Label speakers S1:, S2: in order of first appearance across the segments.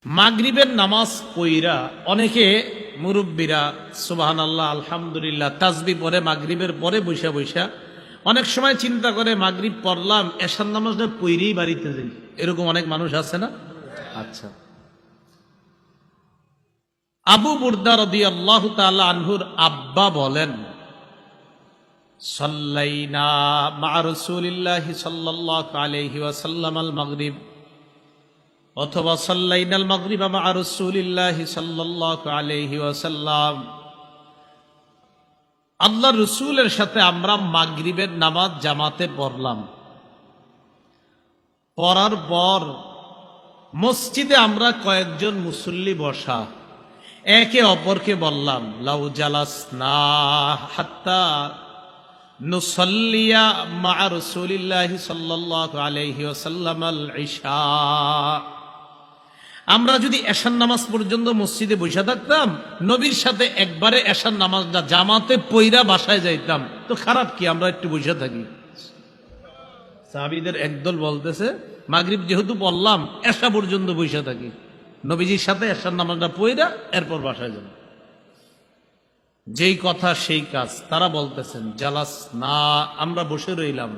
S1: মাগরিবের নামাজ পইরা অনেকে মুরব্বীরা সুবহানাল্লাহ আলহামদুলিল্লাহ তাসবিহ পড়ে মাগরিবের পরে বৈশা বৈশা অনেক সময় চিন্তা করে মাগরিব পড়লাম এশার নামাজটা পইরেই বাড়িতে যাই, এরকম অনেক মানুষ আছে না? আচ্ছা, আবু বুরদা রাদিয়াল্লাহু তাআলা আনহুর আব্বা বলেন, সাল্লাইনা মা রাসূলিল্লাহি সাল্লাল্লাহু আলাইহি ওয়াসাল্লাম আল মাগরিব অথবা সাল্লাইনাল মাগরিবা মা রাসূলিল্লাহি সাল্লাল্লাহু আলাইহি ওয়াসাল্লাম, আল্লাহর রাসূলের সাথে আমরা মাগরিবের নামাজ জামাতে পড়লাম। পড়ার পর মসজিদে আমরা কয়েকজন মুসল্লি বসা, একে অপরকে বললাম লাউ জালাসনা হাত্তা নুসাল্লিয়া মা রাসূলিল্লাহি সাল্লাল্লাহু আলাইহি ওয়াসাল্লাম আল ইশা, আমরা যদি এশার নামাজ পর্যন্ত মসজিদে বসে থাকতাম, নবীর সাথে একবারে এশার নামাজটা জামাতে পইরা বাসায় যাইতাম, তো খারাপ কি আমরা একটু বসে থাকি? সাহাবীদের একদল বলতেছে মাগরিব যেহেতু পড়লাম এশা পর্যন্ত বসে থাকি, নবীজির সাথে এশার নামাজটা পইরা এরপর বাসায় যাব। যেই কথা সেই কাজ, তারা বলতেছেন জালাস না, আমরা বসে রইলাম।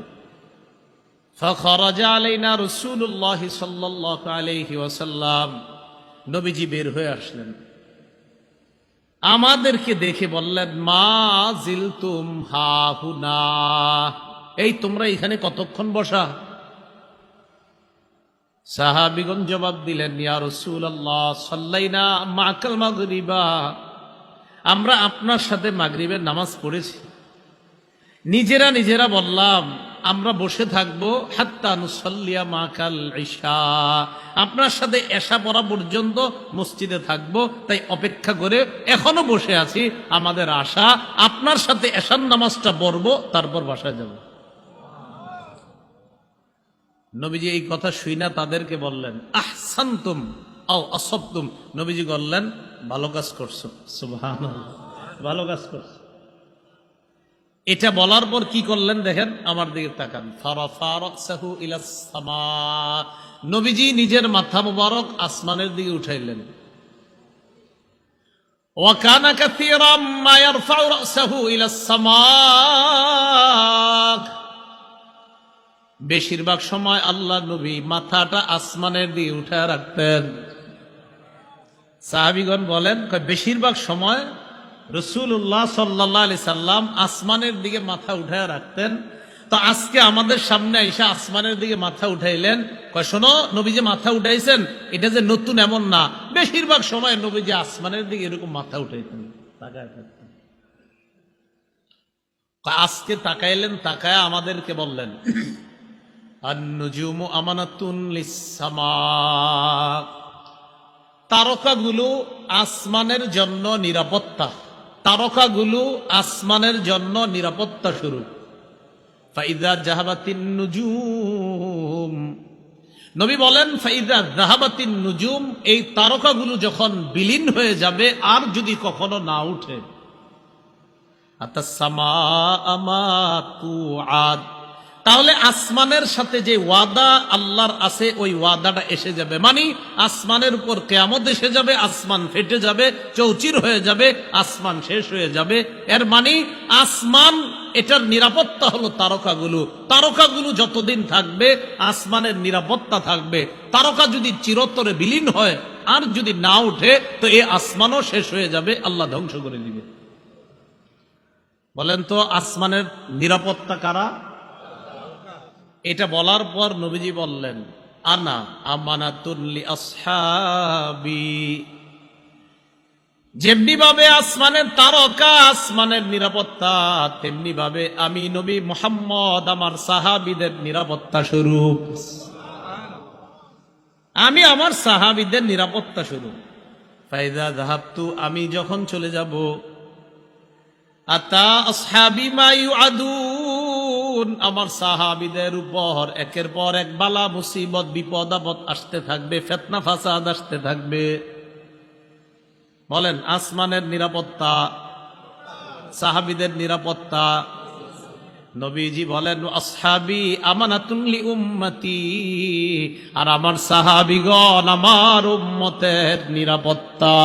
S1: ফাখরাজা আলাইনা রাসূলুল্লাহ সাল্লাল্লাহু আলাইহি ওয়াসাল্লাম, নবীজি বের হয়ে আসলেন, আমাদেরকে দেখে বললেন মা জিলতুম হাহুনা, এই তোমরা এখানে কতক্ষণ বসা? সাহাবীগণ জবাব দিলেন ইয়া রাসূলুল্লাহ সাল্লাইনা মাকাল মাগরিবা, আমরা আপনার সাথে মাগরিবের নামাজ পড়েছি। নিজেরা বললাম আমরা বসে থাকবো হাত্তা নুসাল্লিয়া মাকাল ইশা, আপনার সাথে এশা পড়া পর্যন্ত মসজিদে থাকবো, তাই অপেক্ষা করে এখনো বসে আছি। আমাদের আশা আপনার সাথে এশার নামাজটা পড়বো, তারপর বাসায় যাব। নবীজি এই কথা শুইনা তাদেরকে বললেন আহসানতুম আও আসবতুম, নবীজি বললেন ভালো কাজ করছো, সুবহানাল্লাহ, ভালো কাজ করছো। এটা বলার পর কি করলেন দেখেন, আমার দিকে তাকান, ফারাফা রাসাহু ইলাস সামা, নবীজি নিজের মাথা মুবারক আসমানের দিকে উঠাইলেন। ওয়া কানা কাসীরাম মা ইয়ারফাউ রাসাহু ইলাস সামা, বেশিরভাগ সময় আল্লাহ নবী মাথাটা আসমানের দিকে উঠায় রাখতেন। সাহাবীগণ বলেন বেশিরভাগ সময় রাসূলুল্লাহ সাল্লাল্লাহু আলাইহি সাল্লাম আসমানের দিকে মাথা উঠায় রাখতেন। তো আজকে আমাদের সামনে আইসা আসমানের দিকে মাথা উঠাইলেন, কয় শোনো নবীজি মাথা উঠাইছেন, এটা যে নতুন এমন না, বেশিরভাগ সময় নবীজি আসমানের দিকে এরকম মাথা উঠাইতেন, তাকায় থাকতেন। আজকে তাকাইলেন, তাকায় আমাদেরকে বললেন আন-নুজুমু আমানাতুন লিস-সামা, তারকাগুলো আসমানের জন্য নিরাপত্তা, তারকাগুলো আসমানের জন্য নিরাপত্তা স্বরূপ। ফাইদা জাহাবাতিন নুজুম, নবী বলেন ফাইদা জাহাবাতিন নুজুম, এই তারকাগুলো যখন বিলীন হয়ে যাবে আর যদি কখনো না উঠে, আতাস-সামা আমা তুআদ, তাহলে আসমানের সাথে যে ওয়াদা আল্লাহর আছে ওই ওয়াদাটা এসে যাবে, মানে আসমানের উপর কিয়ামত এসে যাবে, আসমান ফেটে যাবে, চৌচির হয়ে যাবে, আসমান শেষ হয়ে যাবে। এর মানে আসমান, এটার নিরাপত্তা হলো তারকাগুলো, তারকাগুলো যতদিন থাকবে আসমানের নিরাপত্তা থাকবে। তারকা যদি চিরতরে বিলীন হয় আর যদি না উঠে তো এই আসমানও শেষ হয়ে যাবে, আল্লাহ ধ্বংস করে দিবে। বলেন তো আসমানের নিরাপত্তা কারা? এটা বলার পর নবীজি বললেন আনা আমানাতুন লি আসহাবি, যেমনি ভাবে আসমানের তারকা আসমানের নিরাপত্তা, তেমনি ভাবে আমি নবী মুহাম্মদ আমার সাহাবীদের নিরাপত্তা স্বরূপ, আমি আমার সাহাবীদের নিরাপত্তা স্বরূপ। ফাইদা যাহাবতু, আমি যখন চলে যাব, আতা আসহাবি মা ইউআদুন, আমার সাহাবীদের উপর একের পর এক বালা মুসিবত বিপদ আপদ আসতে থাকবে, ফিতনা ফাসাদ আসতে থাকবে। বলেন আসমানের নিরাপত্তা, সাহাবীদের নিরাপত্তা, নবীজি বলেন আসহাবি আমানাতুন লি উম্মতি, আর আমার সাহাবীগণ আমার উম্মতের নিরাপত্তা।